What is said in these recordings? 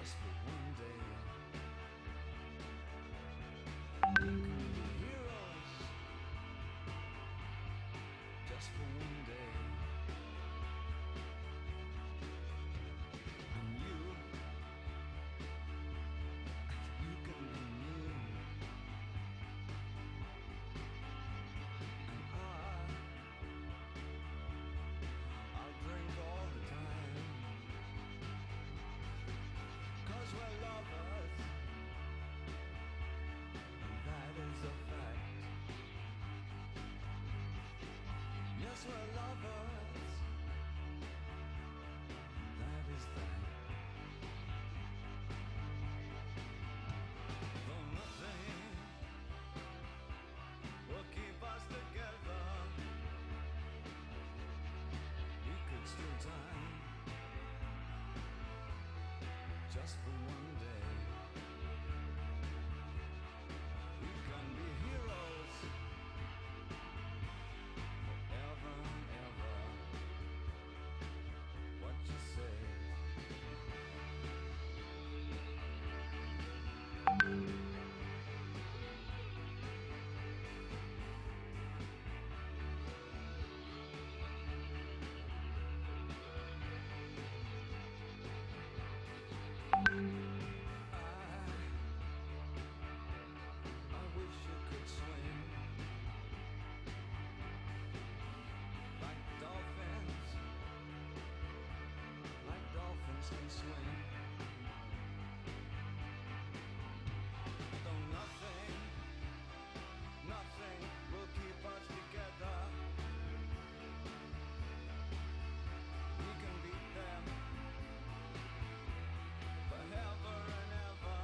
just for one day. We can be heroes just for one day. And you can be me. And I'll drink all the time. 'Cause we're lovers, and that is a fact. Yes, we're lovers, that is that. Though nothing will keep us together, we could steal time just for one day. We can be heroes forever and ever. What you say? I wish you could swim like dolphins can swim. Though nothing will keep us together. We can beat them forever and ever.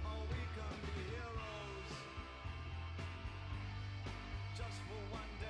Oh, we can be heroes just for one day.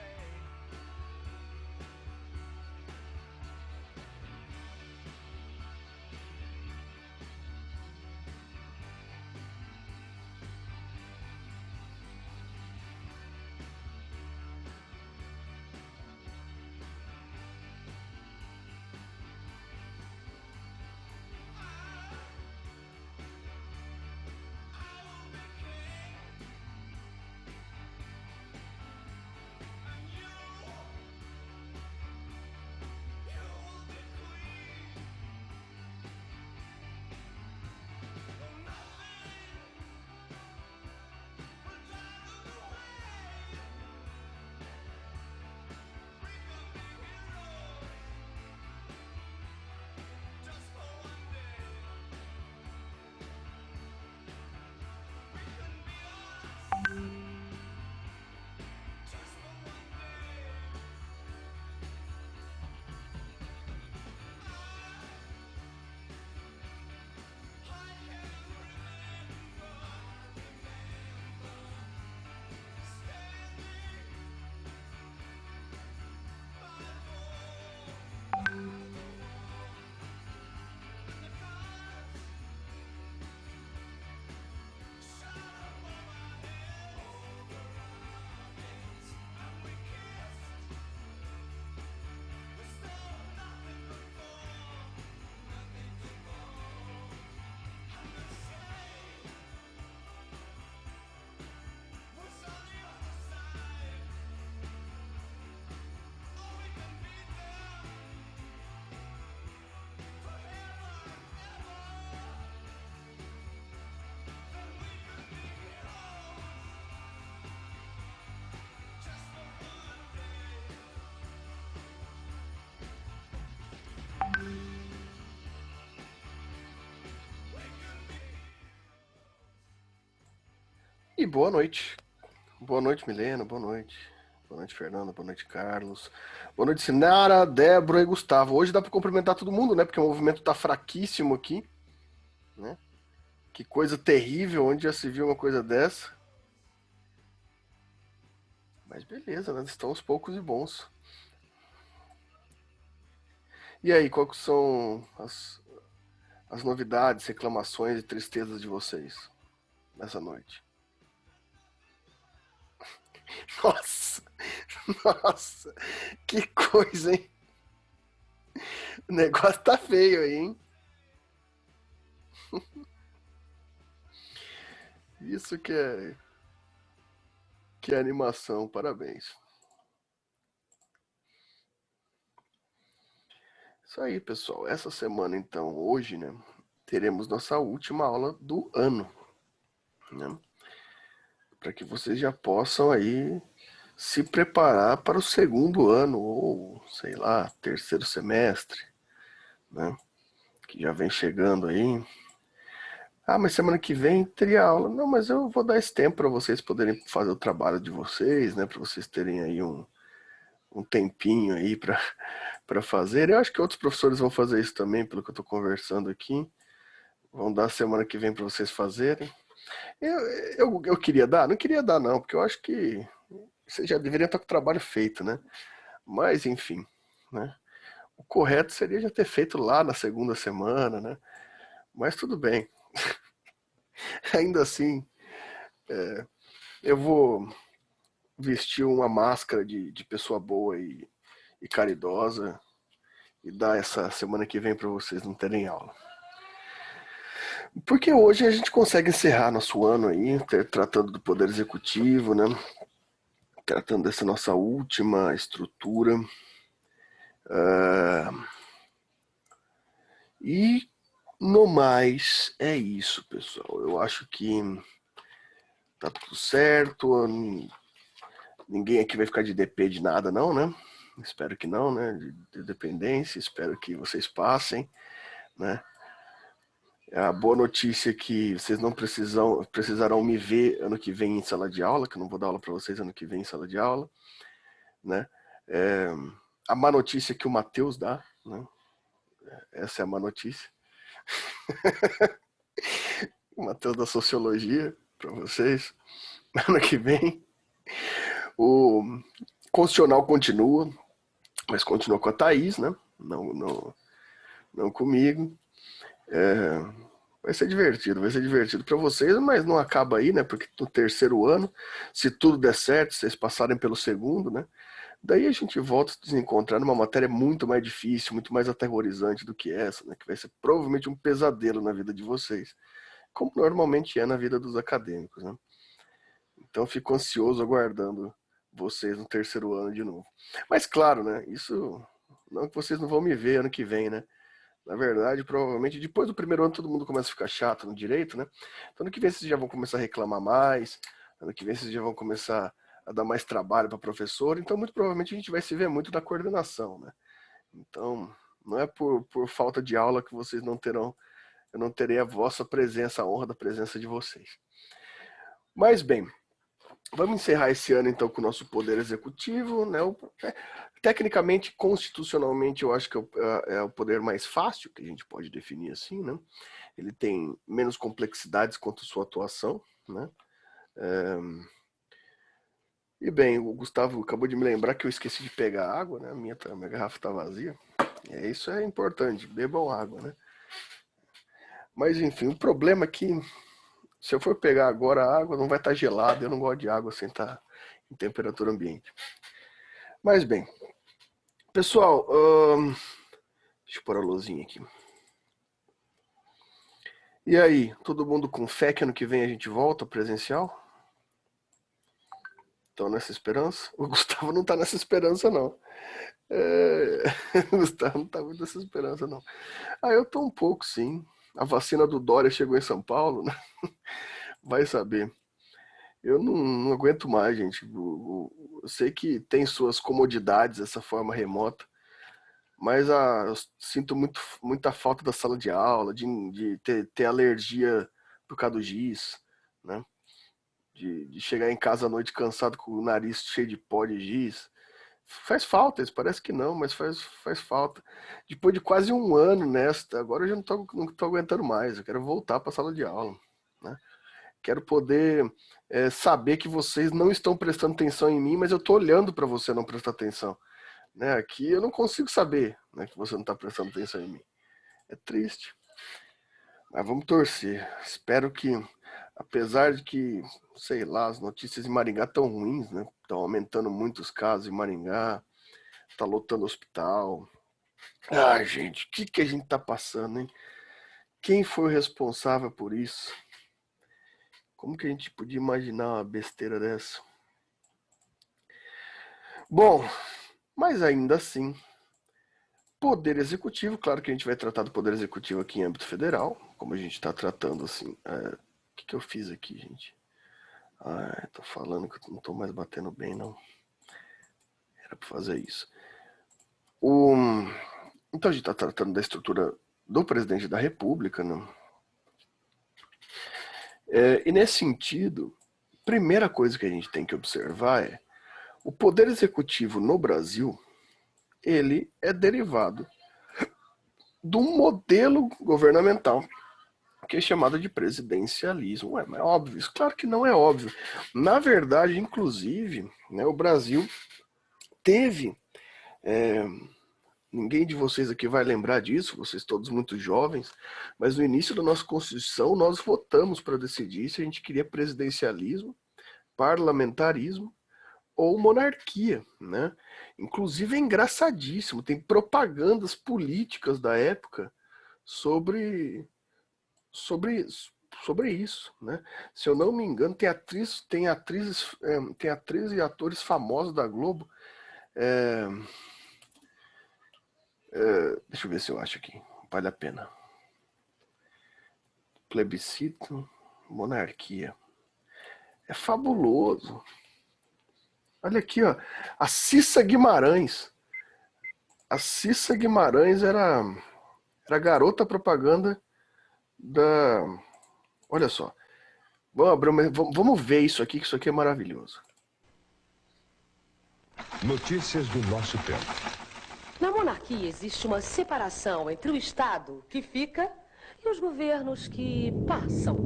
E boa noite. Boa noite, Milena. Boa noite. Boa noite, Fernanda. Boa noite, Carlos. Boa noite, Sinara, Débora e Gustavo. Hoje dá pra cumprimentar todo mundo, né? Porque o movimento tá fraquíssimo aqui, né? Que coisa terrível, onde já se viu uma coisa dessa. Mas beleza, né? Estão aos poucos e bons. E aí, quais são as novidades, reclamações e tristezas de vocês nessa noite? Nossa! Nossa! Que coisa, hein? O negócio tá feio aí, hein? Isso que é animação, parabéns. Isso aí, pessoal. Essa semana, então, hoje, né, teremos nossa última aula do ano, né? Para que vocês já possam aí se preparar para o segundo ano ou, sei lá, terceiro semestre, né? Que já vem chegando aí. Ah, mas semana que vem teria aula. Não, mas eu vou dar esse tempo para vocês poderem fazer o trabalho de vocês, né? Para vocês terem aí um tempinho aí para fazer. Eu acho que outros professores vão fazer isso também, pelo que eu estou conversando aqui. Vão dar semana que vem para vocês fazerem. Eu, eu queria dar? Não queria dar, não, porque eu acho que vocês já deveriam estar com o trabalho feito, né? Mas, enfim, né? O correto seria já ter feito lá na segunda semana, né? Mas tudo bem. Ainda assim, eu vou vestir uma máscara de pessoa boa e caridosa e dar essa semana que vem para vocês não terem aula. Porque hoje a gente consegue encerrar nosso ano aí, tratando do Poder Executivo, né? Tratando dessa nossa última estrutura. E no mais, é isso, pessoal. Eu acho que tá tudo certo. Ninguém aqui vai ficar de DP de nada, não, né? Espero que não, né? De dependência. Espero que vocês passem, né? A boa notícia é que vocês não precisarão me ver ano que vem em sala de aula, que eu não vou dar aula para vocês ano que vem em sala de aula, né? É, a má notícia é que o Matheus dá, né? Essa é a má notícia. O Matheus da Sociologia para vocês ano que vem. O Constitucional continua, mas continua com a Thaís, né? Não comigo. É, vai ser divertido para vocês, mas não acaba aí, né? Porque no terceiro ano, se tudo der certo, vocês passarem pelo segundo, né? Daí a gente volta a se desencontrar numa matéria muito mais difícil, muito mais aterrorizante do que essa, né? Que vai ser provavelmente um pesadelo na vida de vocês, como normalmente é na vida dos acadêmicos, né? Então fico ansioso aguardando vocês no terceiro ano de novo. Mas claro, né? Isso não que vocês não vão me ver ano que vem, né? Na verdade, provavelmente depois do primeiro ano todo mundo começa a ficar chato no direito, né? Então ano que vem vocês já vão começar a reclamar mais, ano que vem vocês já vão começar a dar mais trabalho para professor, então muito provavelmente a gente vai se ver muito na coordenação, né? Então, não é por falta de aula que vocês não terão, eu não terei a vossa presença, a honra da presença de vocês. Mas bem, vamos encerrar esse ano então com o nosso poder executivo, né? Tecnicamente, constitucionalmente, eu acho que é o poder mais fácil, que a gente pode definir assim, né? Ele tem menos complexidades quanto à sua atuação, né? E bem, o Gustavo acabou de me lembrar que eu esqueci de pegar água, né? Minha garrafa está vazia. Isso é importante, bebam água, né? Mas enfim, o problema é que se eu for pegar agora a água, não vai estar gelada, eu não gosto de água sem estar em temperatura ambiente. Mas bem, pessoal, deixa eu pôr a luzinha aqui. E aí, todo mundo com fé que ano que vem a gente volta presencial? Estão nessa esperança? O Gustavo não tá nessa esperança, não. É... O Gustavo não tá muito nessa esperança, não. Ah, eu tô um pouco, sim. A vacina do Dória chegou em São Paulo, né? Vai saber. Eu não aguento mais, gente. Eu sei que tem suas comodidades essa forma remota, mas eu sinto muita falta da sala de aula, de ter alergia por causa do giz, né? De chegar em casa à noite cansado com o nariz cheio de pó de giz. Faz falta, isso parece que não, mas faz falta. Depois de quase um ano nesta, agora eu já não tô aguentando mais. Eu quero voltar para a sala de aula, né? Quero poder saber que vocês não estão prestando atenção em mim, mas eu estou olhando para você não prestar atenção. Né? Aqui eu não consigo saber, né, que você não está prestando atenção em mim. É triste. Mas vamos torcer. Espero que, apesar de que, sei lá, as notícias em Maringá estão ruins, né? Estão aumentando muito os casos em Maringá, está lotando o hospital. Ah, gente, o que a gente tá passando, hein? Quem foi o responsável por isso? Como que a gente podia imaginar uma besteira dessa? Bom, mas ainda assim, poder executivo, claro que a gente vai tratar do poder executivo aqui em âmbito federal, como a gente está tratando assim. O que eu fiz aqui, gente? Tô falando que eu não tô mais batendo bem, não. Era para fazer isso. Então a gente está tratando da estrutura do presidente da República, né? E nesse sentido, primeira coisa que a gente tem que observar é o poder executivo no Brasil, ele é derivado de um modelo governamental que é chamado de presidencialismo. Mas é óbvio, isso claro que não é óbvio. Na verdade, inclusive, né, o Brasil teve. Ninguém de vocês aqui vai lembrar disso, vocês todos muito jovens, mas no início da nossa Constituição nós votamos para decidir se a gente queria presidencialismo, parlamentarismo ou monarquia, né? Inclusive é engraçadíssimo, tem propagandas políticas da época sobre sobre sobre isso, né? Se eu não me engano, tem atrizes e atores famosos da Globo. Deixa eu ver se eu acho aqui, vale a pena. Plebiscito, monarquia. É fabuloso. Olha aqui, ó, a Cissa Guimarães. A Cissa Guimarães era garota propaganda da. Olha só. Vamos ver isso aqui, que isso aqui é maravilhoso. Notícias do nosso tempo. Na monarquia existe uma separação entre o Estado, que fica, e os governos que passam.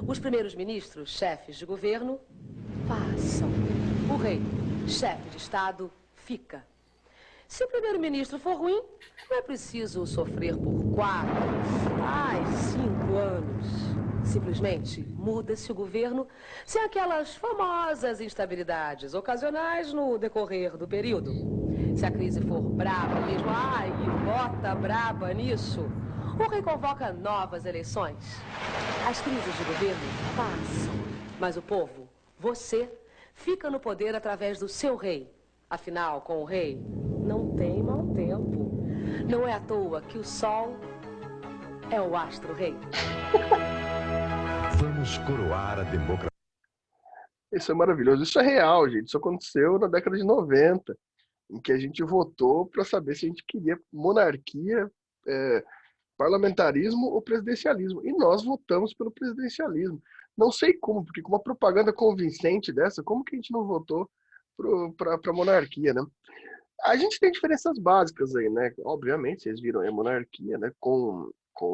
Os primeiros ministros, chefes de governo, passam. O rei, chefe de Estado, fica. Se o primeiro-ministro for ruim, não é preciso sofrer por 4, 5 anos. Simplesmente muda-se o governo sem aquelas famosas instabilidades ocasionais no decorrer do período. Se a crise for braba mesmo, e bota braba nisso, o rei convoca novas eleições. As crises de governo passam, mas o povo, você, fica no poder através do seu rei. Afinal, com o rei, não tem mau tempo. Não é à toa que o sol é o astro-rei. Vamos coroar a democracia. Isso é maravilhoso. Isso é real, gente. Isso aconteceu na década de 90, em que a gente votou para saber se a gente queria monarquia, parlamentarismo ou presidencialismo. E nós votamos pelo presidencialismo. Não sei como, porque com uma propaganda convincente dessa, como que a gente não votou para a monarquia, né? A gente tem diferenças básicas aí, né? Obviamente, vocês viram a monarquia, né? Com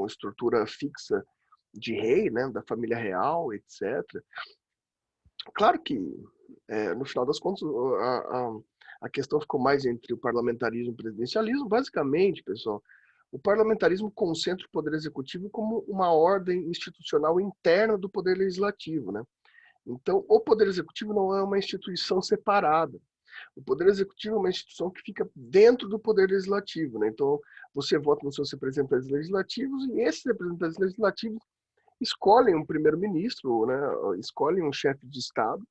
estrutura fixa de rei, né? Da família real, etc. Claro que, no final das contas, a questão ficou mais entre o parlamentarismo e o presidencialismo. Basicamente, pessoal, o parlamentarismo concentra o poder executivo como uma ordem institucional interna do poder legislativo, né? Então, o poder executivo não é uma instituição separada. O poder executivo é uma instituição que fica dentro do poder legislativo, né? Então, você vota nos seus representantes legislativos e esses representantes legislativos escolhem um primeiro-ministro, né? Escolhem um chefe de Estado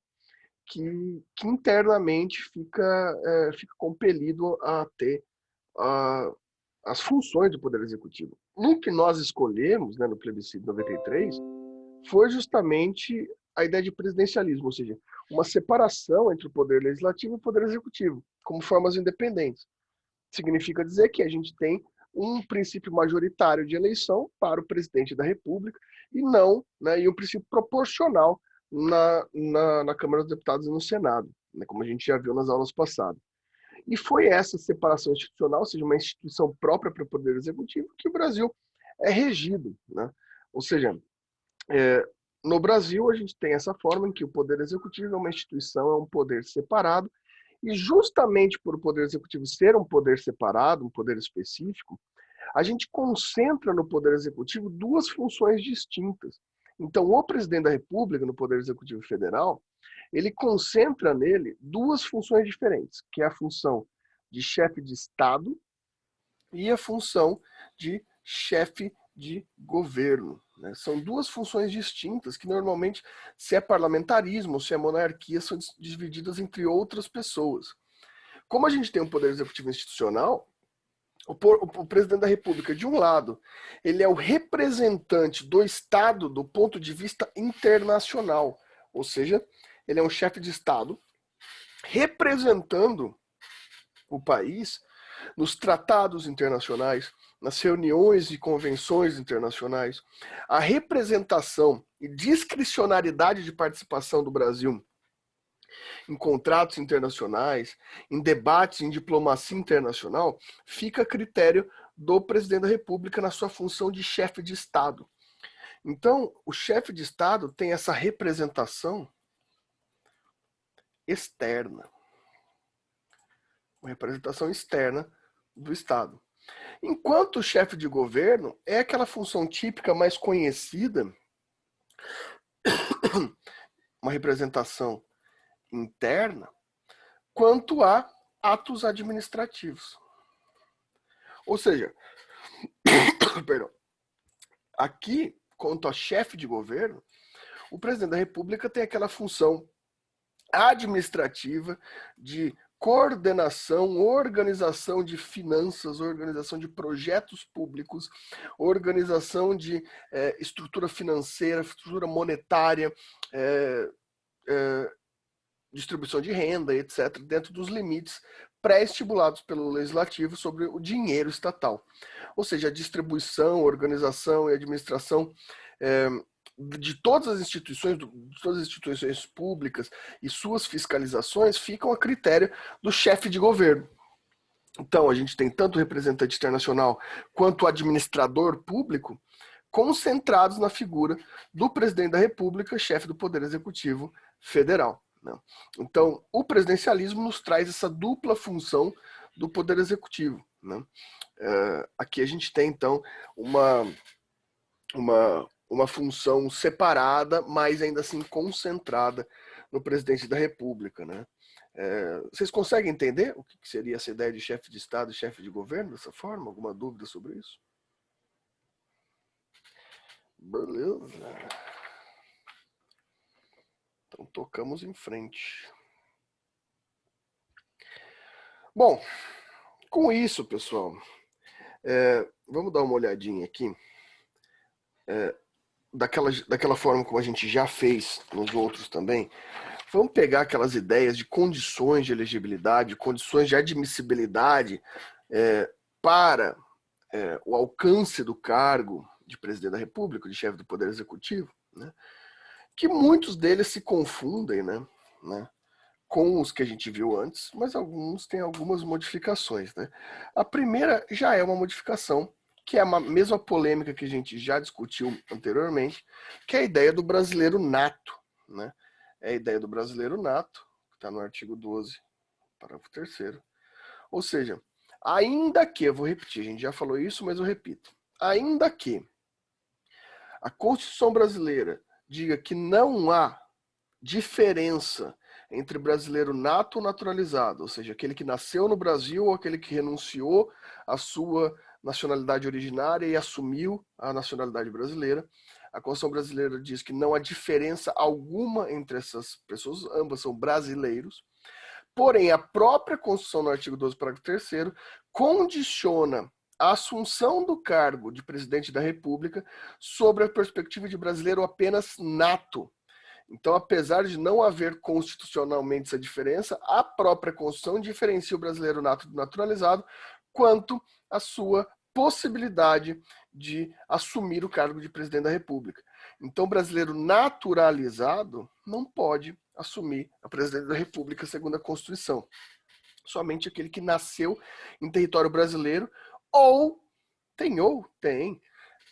que internamente fica compelido a ter a, as funções do Poder Executivo. No que nós escolhemos, né, no plebiscito de 93, foi justamente a ideia de presidencialismo, ou seja, uma separação entre o Poder Legislativo e o Poder Executivo, como formas independentes. Significa dizer que a gente tem um princípio majoritário de eleição para o presidente da República e não, né, e um princípio proporcional na Câmara dos Deputados e no Senado, né, como a gente já viu nas aulas passadas. E foi essa separação institucional, ou seja, uma instituição própria para o Poder Executivo, que o Brasil é regido, né? Ou seja, no Brasil a gente tem essa forma em que o Poder Executivo é uma instituição, é um poder separado, e justamente por o Poder Executivo ser um poder separado, um poder específico, a gente concentra no Poder Executivo duas funções distintas. Então, o presidente da República, no Poder Executivo Federal, ele concentra nele duas funções diferentes, que é a função de chefe de Estado e a função de chefe de governo, né? São duas funções distintas que normalmente, se é parlamentarismo ou se é monarquia, são divididas entre outras pessoas. Como a gente tem um poder executivo institucional, o presidente da República, de um lado, ele é o representante do Estado do ponto de vista internacional, ou seja, ele é um chefe de Estado representando o país nos tratados internacionais, nas reuniões e convenções internacionais. A representação e discricionariedade de participação do Brasil em contratos internacionais, em debates, em diplomacia internacional, fica a critério do presidente da República na sua função de chefe de Estado. Então, o chefe de Estado tem essa representação externa, uma representação externa do Estado. Enquanto o chefe de governo é aquela função típica mais conhecida, uma representação interna, quanto a atos administrativos. Ou seja, perdão, aqui, quanto a chefe de governo, o presidente da República tem aquela função administrativa de coordenação, organização de finanças, organização de projetos públicos, organização de estrutura financeira, estrutura monetária, distribuição de renda, etc., dentro dos limites pré-estipulados pelo Legislativo sobre o dinheiro estatal. Ou seja, a distribuição, organização e administração de todas as instituições públicas e suas fiscalizações ficam a critério do chefe de governo. Então, a gente tem tanto o representante internacional quanto o administrador público concentrados na figura do presidente da República, chefe do Poder Executivo Federal. Então, o presidencialismo nos traz essa dupla função do Poder Executivo. Aqui a gente tem, então, uma função separada, mas ainda assim concentrada no presidente da República. Vocês conseguem entender o que seria essa ideia de chefe de Estado e chefe de governo dessa forma? Alguma dúvida sobre isso? Beleza. Então tocamos em frente. Bom, com isso, pessoal, vamos dar uma olhadinha aqui. Daquela forma como a gente já fez nos outros também, vamos pegar aquelas ideias de condições de elegibilidade, condições de admissibilidade para o alcance do cargo de presidente da República, de chefe do Poder Executivo, né? Que muitos deles se confundem, né, com os que a gente viu antes, mas alguns têm algumas modificações. Né? A primeira já é uma modificação, que é a mesma polêmica que a gente já discutiu anteriormente, que é a ideia do brasileiro nato. Né? É a ideia do brasileiro nato, que está no artigo 12, parágrafo 3º. Ou seja, ainda que, eu vou repetir, a gente já falou isso, mas eu repito, ainda que a Constituição brasileira diga que não há diferença entre brasileiro nato ou naturalizado, ou seja, aquele que nasceu no Brasil ou aquele que renunciou à sua nacionalidade originária e assumiu a nacionalidade brasileira. A Constituição brasileira diz que não há diferença alguma entre essas pessoas, ambas são brasileiros. Porém, a própria Constituição, no artigo 12, parágrafo 3º, condiciona a assunção do cargo de presidente da República sobre a perspectiva de brasileiro apenas nato. Então, apesar de não haver constitucionalmente essa diferença, a própria Constituição diferencia o brasileiro nato do naturalizado quanto à sua possibilidade de assumir o cargo de presidente da República. Então, o brasileiro naturalizado não pode assumir a presidência da República segundo a Constituição. Somente aquele que nasceu em território brasileiro ou tem,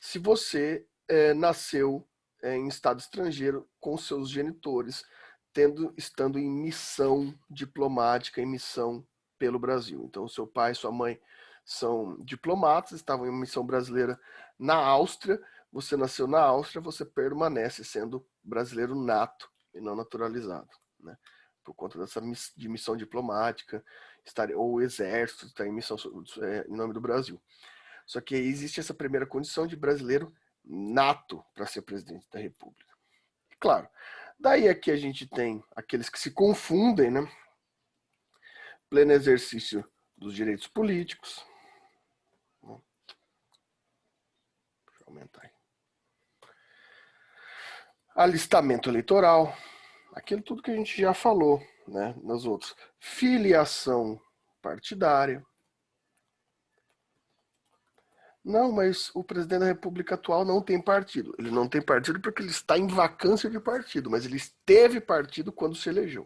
se você nasceu em estado estrangeiro com seus genitores, estando em missão diplomática, em missão pelo Brasil. Então, seu pai e sua mãe são diplomatas, estavam em missão brasileira na Áustria, você nasceu na Áustria, você permanece sendo brasileiro nato e não naturalizado, né? Por conta dessa missão diplomática ou o exército está em missão em nome do Brasil. Só que existe essa primeira condição de brasileiro nato para ser presidente da República. Claro, daí aqui a gente tem aqueles que se confundem, né? Pleno exercício dos direitos políticos. Deixa eu aumentar aí. Alistamento eleitoral, aquilo tudo que a gente já falou, né, nas outras. Filiação partidária. Não, mas o presidente da República atual não tem partido. Ele não tem partido porque ele está em vacância de partido, mas ele teve partido quando se elegeu,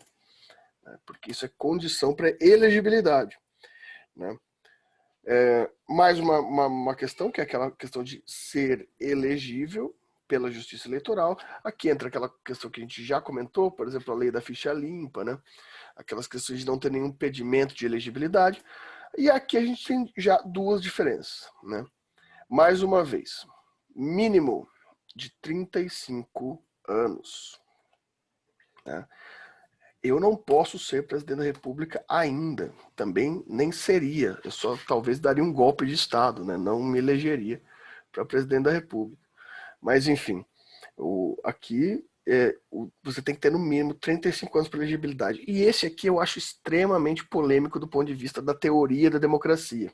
né, porque isso é condição para elegibilidade, né. Mais uma questão, que é aquela questão de ser elegível pela Justiça Eleitoral. Aqui entra aquela questão que a gente já comentou, por exemplo, a lei da ficha limpa, né? Aquelas questões de não ter nenhum impedimento de elegibilidade. E aqui a gente tem já duas diferenças, né? Mais uma vez, mínimo de 35 anos. Né? Eu não posso ser presidente da República ainda, também nem seria. Eu só talvez daria um golpe de Estado, né? Não me elegeria para presidente da República. Mas, enfim, aqui você tem que ter no mínimo 35 anos para elegibilidade. E esse aqui eu acho extremamente polêmico do ponto de vista da teoria da democracia,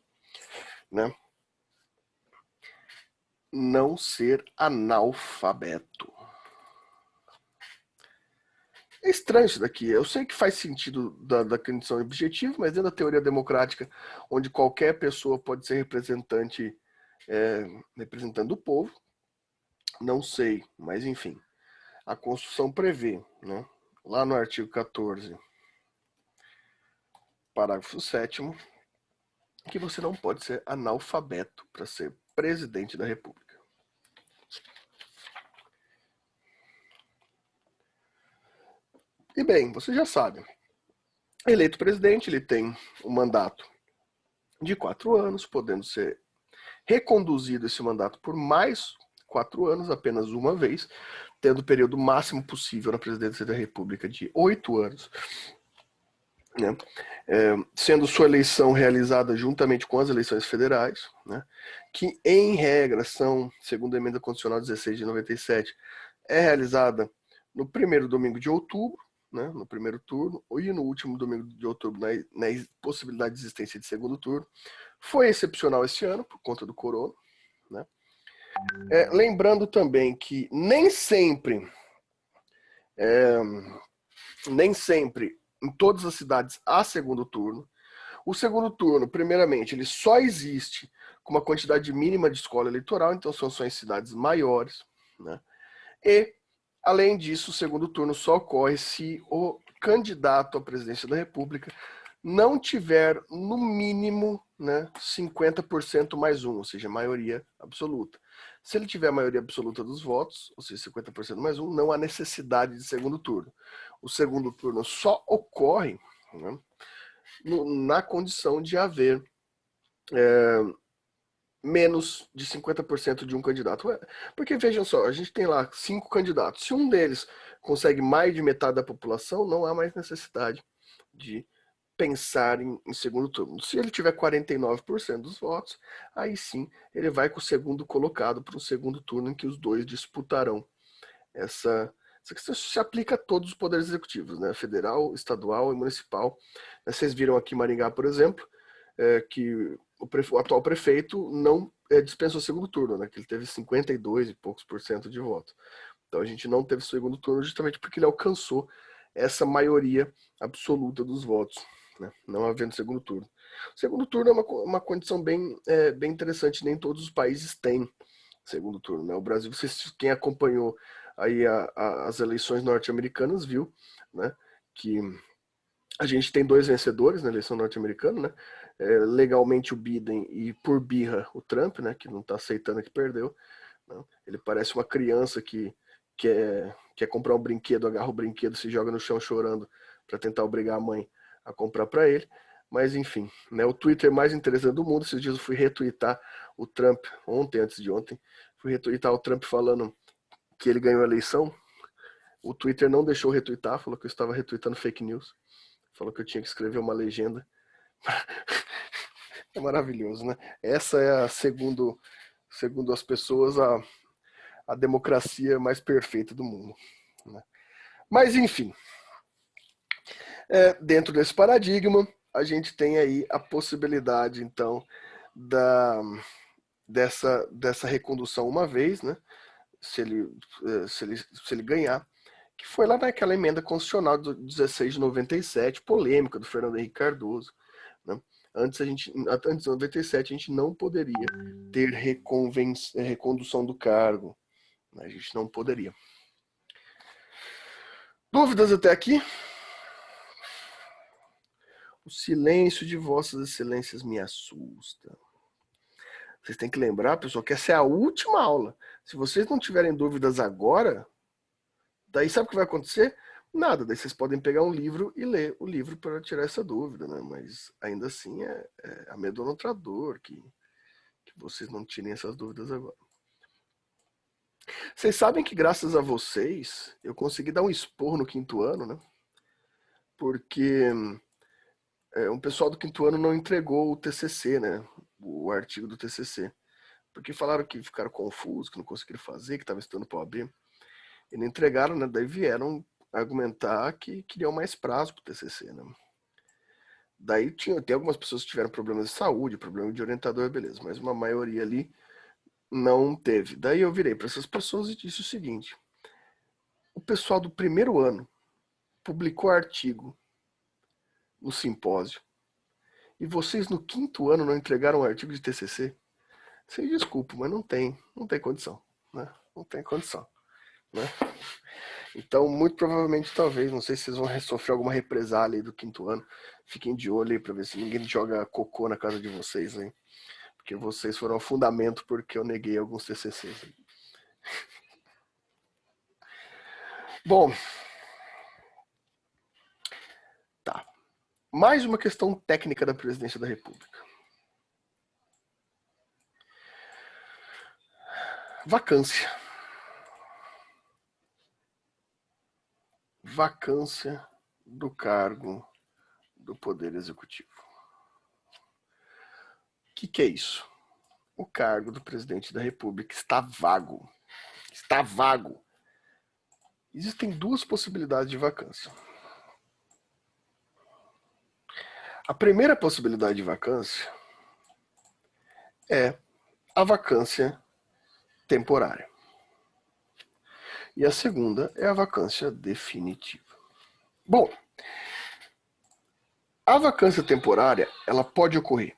né? Não ser analfabeto. É estranho isso daqui. Eu sei que faz sentido da condição objetiva, mas dentro da teoria democrática, onde qualquer pessoa pode ser representante, representando o povo, não sei, mas enfim. A Constituição prevê, né, lá no artigo 14, parágrafo 7º, que você não pode ser analfabeto para ser presidente da República. E bem, você já sabe, eleito presidente, ele tem um mandato de 4 anos, podendo ser reconduzido esse mandato por mais 4 anos, apenas uma vez, tendo o período máximo possível na presidência da República de 8 anos, né? Sendo sua eleição realizada juntamente com as eleições federais, né? Que em regra são, segundo a emenda constitucional 16 de 97, é realizada no primeiro domingo de outubro, né? No primeiro turno, e no último domingo de outubro, na possibilidade de existência de segundo turno. Foi excepcional esse ano, por conta do corona, né? Lembrando também que nem sempre em todas as cidades há segundo turno. O segundo turno, primeiramente, ele só existe com uma quantidade mínima de escola eleitoral, então são só em cidades maiores, né? E, além disso, o segundo turno só ocorre se o candidato à presidência da República não tiver, no mínimo, né, 50% mais um, ou seja, maioria absoluta. Se ele tiver a maioria absoluta dos votos, ou seja, 50% mais um, não há necessidade de segundo turno. O segundo turno só ocorre, né, na condição de haver menos de 50% de um candidato. Porque, vejam só, a gente tem lá 5 candidatos. Se um deles consegue mais de metade da população, não há mais necessidade de pensar em segundo turno. Se ele tiver 49% dos votos, aí sim ele vai com o segundo colocado para um segundo turno em que os dois disputarão. Essa questão se aplica a todos os poderes executivos, né? Federal, estadual e municipal. Vocês viram aqui em Maringá, por exemplo, que o atual prefeito não dispensou o segundo turno, né? Que ele teve 52 e poucos por cento de voto. Então a gente não teve segundo turno justamente porque ele alcançou essa maioria absoluta dos votos, né? Não havendo segundo turno. O segundo turno é uma condição bem interessante, nem todos os países têm segundo turno, né? O Brasil, quem acompanhou aí as eleições norte-americanas viu, né, que a gente tem 2 vencedores na eleição norte-americana, né? Legalmente o Biden e por birra o Trump, né, que não está aceitando que perdeu, né? Ele parece uma criança que quer comprar um brinquedo, agarra o brinquedo, se joga no chão chorando para tentar obrigar a mãe a comprar para ele. Mas enfim, né, o Twitter mais interessante do mundo. Esses dias eu fui retweetar o Trump, antes de ontem, fui retweetar o Trump falando que ele ganhou a eleição. O Twitter não deixou retweetar, falou que eu estava retweetando fake news, falou que eu tinha que escrever uma legenda É maravilhoso, né? Essa é, segundo as pessoas, a democracia mais perfeita do mundo, né? Mas, enfim, dentro desse paradigma, a gente tem aí a possibilidade, então, dessa recondução uma vez, né? Se ele ganhar, que foi lá naquela emenda constitucional de 16 de 97, polêmica do Fernando Henrique Cardoso, né? Antes de 97, a gente não poderia ter recondução do cargo, né? A gente não poderia. Dúvidas até aqui? O silêncio de vossas excelências me assusta. Vocês têm que lembrar, pessoal, que essa é a última aula. Se vocês não tiverem dúvidas agora, daí sabe o que vai acontecer? Nada, daí vocês podem pegar um livro e ler o livro para tirar essa dúvida, né? Mas ainda assim é amedrontador que vocês não tirem essas dúvidas agora. Vocês sabem que graças a vocês eu consegui dar um esporro no 5º ano, né? Porque um pessoal do 5º ano não entregou o TCC, né? O artigo do TCC. Porque falaram que ficaram confusos, que não conseguiram fazer, que estavam estudando para o OAB. E não entregaram, né? Daí vieram argumentar que queriam mais prazo para o TCC, né? Daí tem algumas pessoas que tiveram problemas de saúde, problema de orientador, beleza. Mas uma maioria ali não teve. Daí eu virei para essas pessoas e disse o seguinte: o pessoal do 1º ano publicou artigo no simpósio e vocês no 5º ano não entregaram um artigo de TCC? Vocês desculpem, mas não tem condição, né? Não tem condição, né? Então, muito provavelmente, talvez, não sei se vocês vão sofrer alguma represália aí do 5º ano. Fiquem de olho aí para ver se ninguém joga cocô na casa de vocês, hein? Porque vocês foram o fundamento porque eu neguei alguns TCCs aí. Bom, tá. Mais uma questão técnica da presidência da República. Vacância. Vacância do cargo do Poder Executivo. O que é isso? O cargo do presidente da República está vago. Está vago. Existem 2 possibilidades de vacância. A primeira possibilidade de vacância é a vacância temporária. E a segunda é a vacância definitiva. Bom, a vacância temporária, ela pode ocorrer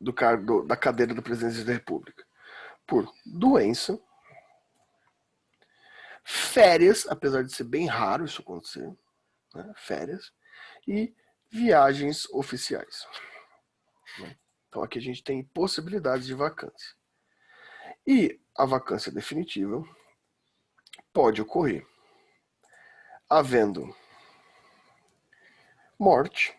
do cargo da cadeira da presidência da República por doença, férias, apesar de ser bem raro isso acontecer, né? Férias, e viagens oficiais. Então aqui a gente tem possibilidades de vacância. E a vacância definitiva pode ocorrer havendo morte,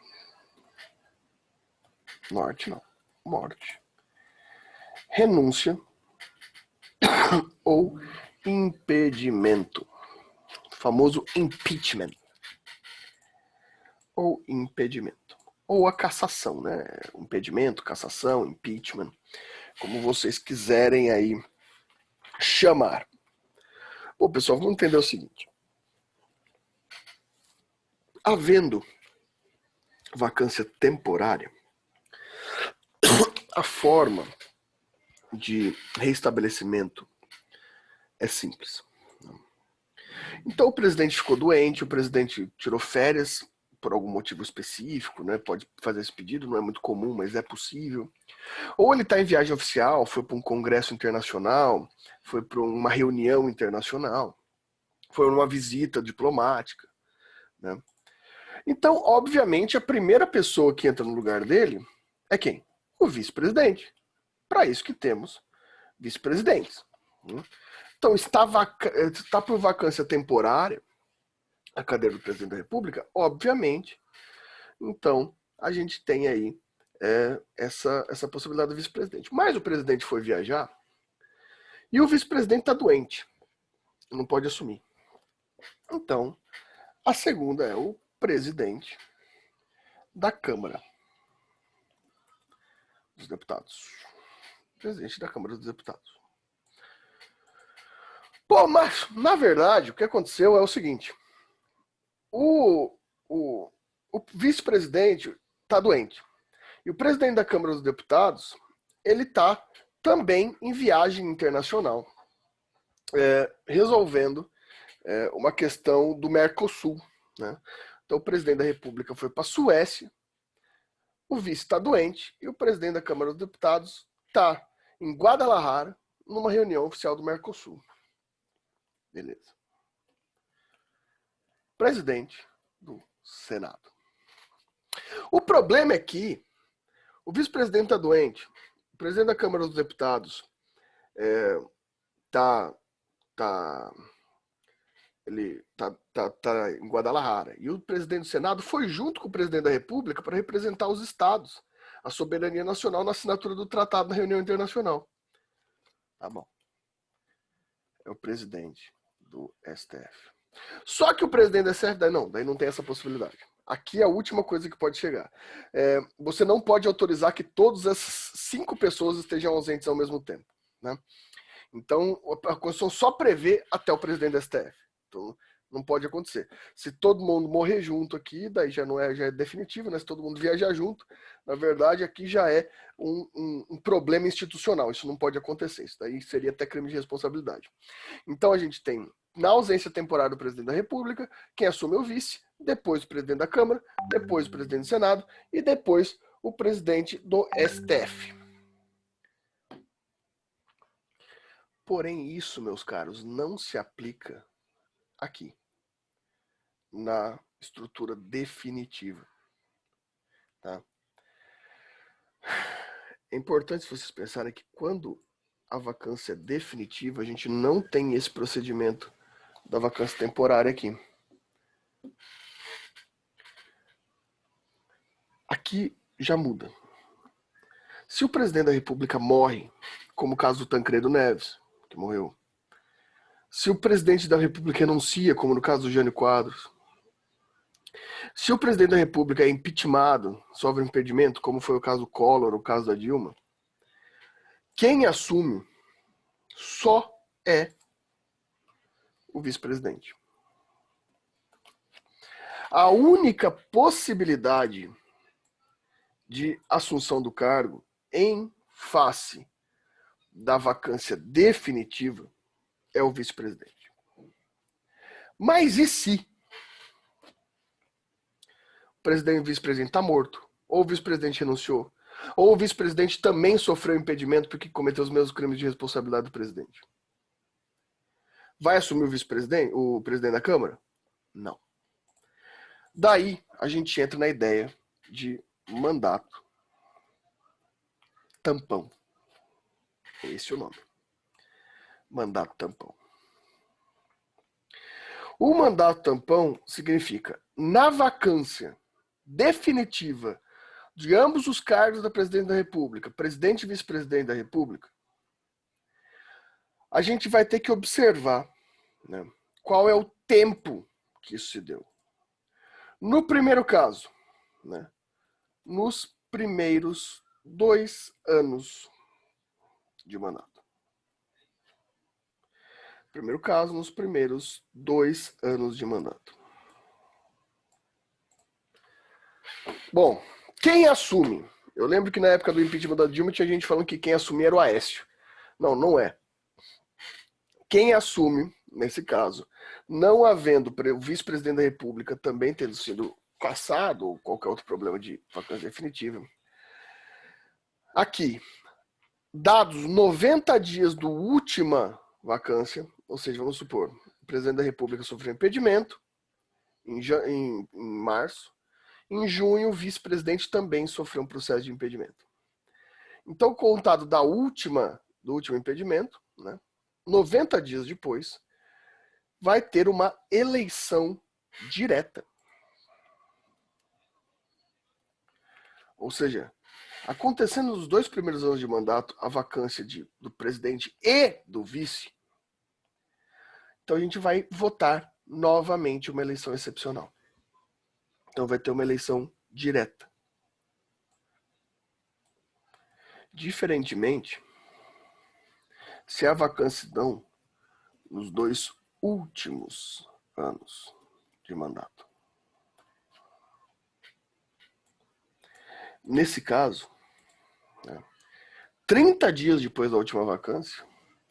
renúncia ou impedimento, o famoso impeachment, ou impedimento, ou a cassação, né? Impedimento, cassação, impeachment, como vocês quiserem aí chamar. Bom, pessoal, vamos entender o seguinte: havendo vacância temporária, a forma de reestabelecimento é simples. Então o presidente ficou doente, o presidente tirou férias por algum motivo específico, né? Pode fazer esse pedido, não é muito comum, mas é possível. Ou ele está em viagem oficial, foi para um congresso internacional, foi para uma reunião internacional, foi uma visita diplomática, né? Então, obviamente, a primeira pessoa que entra no lugar dele é quem? O vice-presidente. Para isso que temos vice-presidentes. Então, está por vacância temporária a cadeira do presidente da República, obviamente. Então, a gente tem aí essa possibilidade do vice-presidente. Mas o presidente foi viajar e o vice-presidente está doente. Não pode assumir. Então, a segunda é o presidente da Câmara. dos Deputados. Presidente da Câmara dos Deputados. Bom, mas, na verdade, o que aconteceu é o seguinte. O vice-presidente está doente. E o presidente da Câmara dos Deputados, ele está também em viagem internacional, resolvendo uma questão do Mercosul, né? Então, o presidente da República foi para a Suécia, o vice está doente e o presidente da Câmara dos Deputados está em Guadalajara, numa reunião oficial do Mercosul. Beleza. Presidente do Senado. O problema é que o vice-presidente está doente, o presidente da Câmara dos Deputados ele tá em Guadalajara. E o presidente do Senado foi junto com o presidente da República para representar os estados, a soberania nacional na assinatura do tratado na reunião internacional. Tá bom. É o presidente do STF. Só que o presidente do STF, daí não tem essa possibilidade. Aqui é a última coisa que pode chegar. Você não pode autorizar que todas essas 5 pessoas estejam ausentes ao mesmo tempo, né? Então, a Constituição só prevê até o presidente do STF. Então, não pode acontecer. Se todo mundo morrer junto aqui, daí já é definitivo, né? Se todo mundo viajar junto, na verdade, aqui já é um problema institucional. Isso não pode acontecer. Isso daí seria até crime de responsabilidade. Então, a gente tem, na ausência temporária do presidente da República, quem assume é o vice, depois o presidente da Câmara, depois o presidente do Senado e depois o presidente do STF. Porém, isso, meus caros, não se aplica aqui, na estrutura definitiva. Tá? É importante vocês pensarem que quando a vacância é definitiva, a gente não tem esse procedimento da vacância temporária aqui. Aqui já muda. Se o presidente da República morre, como o caso do Tancredo Neves, que morreu, se o presidente da República renuncia, como no caso do Jânio Quadros, se o presidente da República é impeachmentado, sofre impedimento, como foi o caso do Collor, o caso da Dilma, quem assume só é o vice-presidente. A única possibilidade de assunção do cargo em face da vacância definitiva é o vice-presidente. Mas e se o presidente e o vice-presidente está morto, ou o vice-presidente renunciou, ou o vice-presidente também sofreu impedimento porque cometeu os mesmos crimes de responsabilidade do presidente? Vai assumir o vice-presidente, o presidente da Câmara? Não. Daí a gente entra na ideia de mandato tampão. Esse é o nome. Mandato tampão. O mandato tampão significa, na vacância definitiva de ambos os cargos da presidente da República, presidente e vice-presidente da República, a gente vai ter que observar, né, qual é o tempo que isso se deu. No primeiro caso, né, nos primeiros 2 anos de mandato. Primeiro caso, nos primeiros 2 anos de mandato. Bom, quem assume? Eu lembro que na época do impeachment da Dilma tinha gente falando que quem assumia era o Aécio. Não, não é. Quem assume, nesse caso, não havendo o vice-presidente da República também tendo sido cassado ou qualquer outro problema de vacância definitiva. Aqui, dados 90 dias do última vacância, ou seja, vamos supor, o presidente da República sofreu impedimento em março, em junho o vice-presidente também sofreu um processo de impedimento. Então, contado do último impedimento, né, 90 dias depois, vai ter uma eleição direta. Ou seja, acontecendo nos 2 primeiros anos de mandato, a vacância do presidente e do vice, então a gente vai votar novamente uma eleição excepcional. Então vai ter uma eleição direta. Diferentemente, se a vacância não nos 2 últimos anos de mandato. Nesse caso, 30 dias depois da última vacância,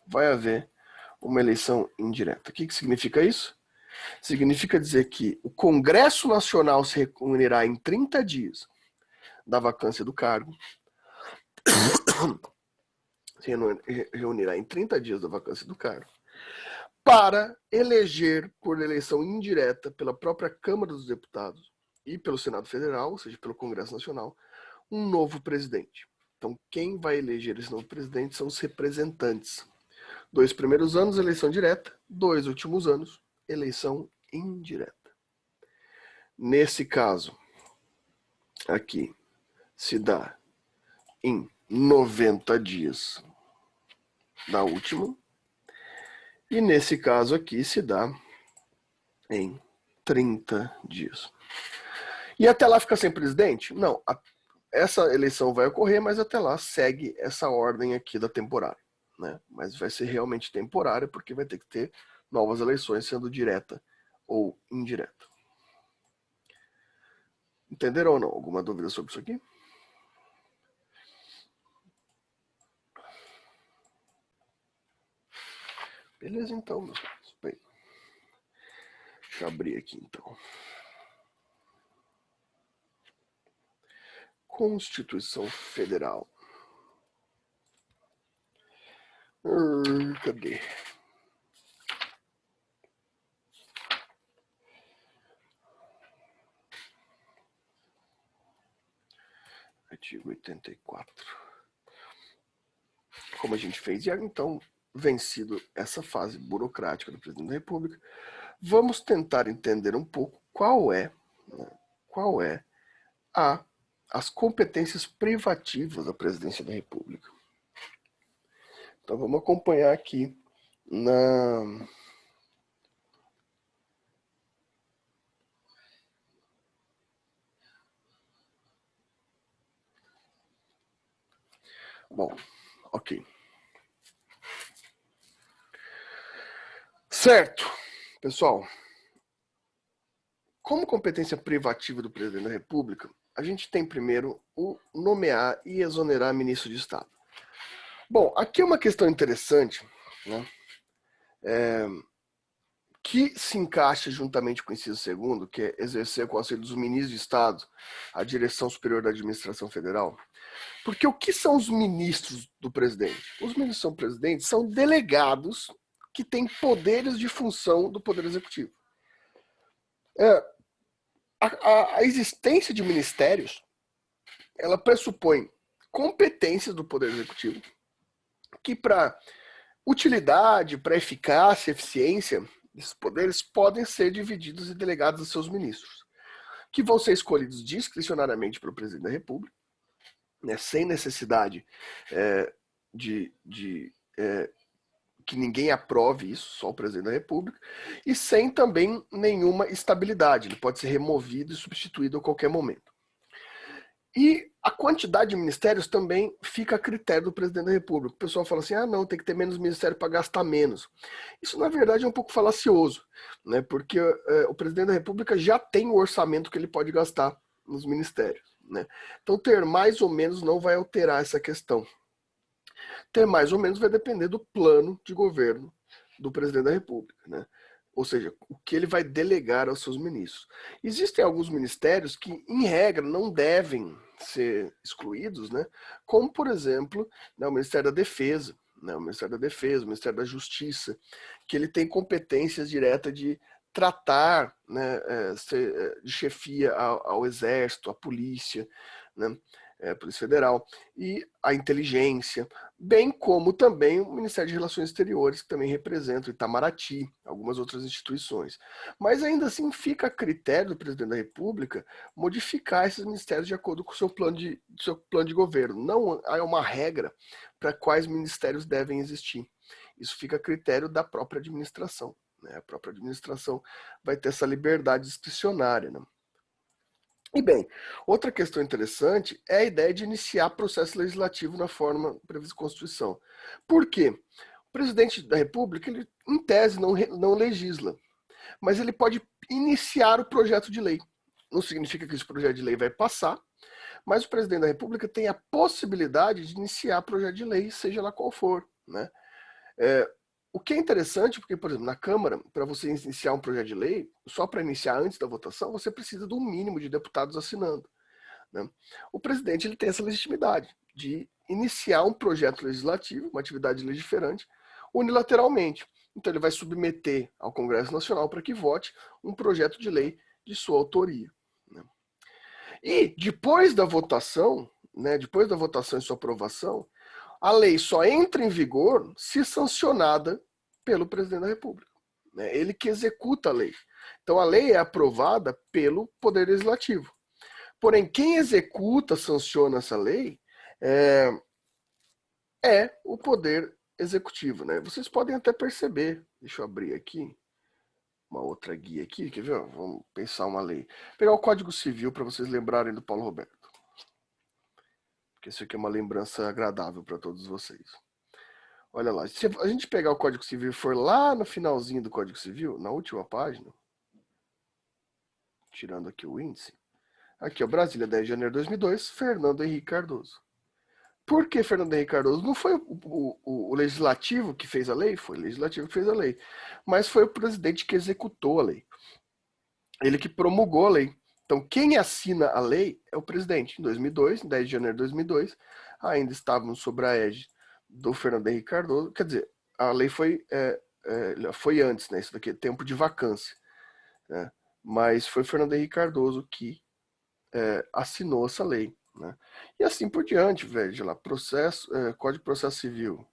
vai haver uma eleição indireta. O que significa isso? Significa dizer que o Congresso Nacional se reunirá em 30 dias da vacância do cargo, se reunirá em 30 dias da vacância do cargo, para eleger por eleição indireta pela própria Câmara dos Deputados e pelo Senado Federal, ou seja, pelo Congresso Nacional, um novo presidente. Então, quem vai eleger esse novo presidente são os representantes. 2 primeiros anos, eleição direta. 2 últimos anos, eleição indireta. Nesse caso, aqui, se dá em 90 dias da última. E nesse caso aqui, se dá em 30 dias. E até lá fica sem presidente? Não, essa eleição vai ocorrer, mas até lá segue essa ordem aqui da temporária, né? Mas vai ser realmente temporária, porque vai ter que ter novas eleições, sendo direta ou indireta. Entenderam ou não? Alguma dúvida sobre isso aqui? Beleza, então, meus caros. Bem, deixa eu abrir aqui, então. Constituição Federal. Cadê? Artigo 84. Como a gente fez, e então, vencido essa fase burocrática do presidente da República, vamos tentar entender um pouco qual é as competências privativas da presidência da República. Então vamos acompanhar aqui na bom, ok. Certo, pessoal. Como competência privativa do presidente da República, a gente tem primeiro o nomear e exonerar ministro de Estado. Bom, aqui é uma questão interessante, né? Que se encaixa juntamente com o inciso 2º, que é exercer com o auxílio dos ministros de Estado a direção superior da administração federal. Porque o que são os ministros do presidente? Os ministros do presidente são delegados que têm poderes de função do Poder Executivo. A existência de ministérios, ela pressupõe competências do Poder Executivo que, para utilidade, para eficácia, eficiência, esses poderes podem ser divididos e delegados a seus ministros, que vão ser escolhidos discricionariamente pelo presidente da República, né, sem necessidade que ninguém aprove isso, só o presidente da República, e sem também nenhuma estabilidade. Ele pode ser removido e substituído a qualquer momento. E a quantidade de ministérios também fica a critério do presidente da República. O pessoal fala assim, não, tem que ter menos ministério para gastar menos. Isso, na verdade, é um pouco falacioso, né? Porque o presidente da República já tem o orçamento que ele pode gastar nos ministérios, né? Então, ter mais ou menos não vai alterar essa questão. Ter mais ou menos vai depender do plano de governo do presidente da República, né? Ou seja, o que ele vai delegar aos seus ministros. Existem alguns ministérios que, em regra, não devem ser excluídos, né? Como, por exemplo, o Ministério da Defesa, o Ministério da Defesa, o Ministério da Justiça, que ele tem competências diretas de tratar, né, de chefia ao Exército, à Polícia, né? Polícia Federal, e a inteligência, bem como também o Ministério de Relações Exteriores, que também representa o Itamaraty, algumas outras instituições. Mas ainda assim fica a critério do presidente da República modificar esses ministérios de acordo com o seu plano de governo. Não há uma regra para quais ministérios devem existir. Isso fica a critério da própria administração, né? A própria administração vai ter essa liberdade discricionária, né? E bem, outra questão interessante é a ideia de iniciar processo legislativo na forma prevista na Constituição. Por quê? O presidente da República, ele, em tese, não legisla, mas ele pode iniciar o projeto de lei. Não significa que esse projeto de lei vai passar, mas o presidente da República tem a possibilidade de iniciar projeto de lei, seja lá qual for, né? O que é interessante, porque, por exemplo, na Câmara, para você iniciar um projeto de lei, só para iniciar antes da votação, você precisa de um mínimo de deputados assinando, né? O presidente ele tem essa legitimidade de iniciar um projeto legislativo, uma atividade legiferante, unilateralmente. Então ele vai submeter ao Congresso Nacional para que vote um projeto de lei de sua autoria, né? E depois da votação, né, depois da votação e sua aprovação, a lei só entra em vigor se sancionada pelo presidente da República, né? Ele que executa a lei. Então a lei é aprovada pelo Poder Legislativo. Porém, quem executa, sanciona essa lei é o Poder Executivo, né? Vocês podem até perceber, deixa eu abrir aqui, uma outra guia aqui, quer ver? Vamos pensar uma lei. Vou pegar o Código Civil para vocês lembrarem do Paulo Roberto. Porque isso aqui é uma lembrança agradável para todos vocês. Olha lá, se a gente pegar o Código Civil e for lá no finalzinho do Código Civil, na última página, tirando aqui o índice, aqui, ó, Brasília, 10 de janeiro de 2002, Fernando Henrique Cardoso. Por que Fernando Henrique Cardoso? Não foi o legislativo que fez a lei? Foi o legislativo que fez a lei. Mas foi o presidente que executou a lei. Ele que promulgou a lei. Então, quem assina a lei é o presidente. Em 2002, 10 de janeiro de 2002, ainda estávamos sob a égide do Fernando Henrique Cardoso. Quer dizer, a lei foi antes, né? Isso daqui é tempo de vacância, né? Mas foi Fernando Henrique Cardoso que assinou essa lei, né? E assim por diante, veja lá, Código de Processo Civil.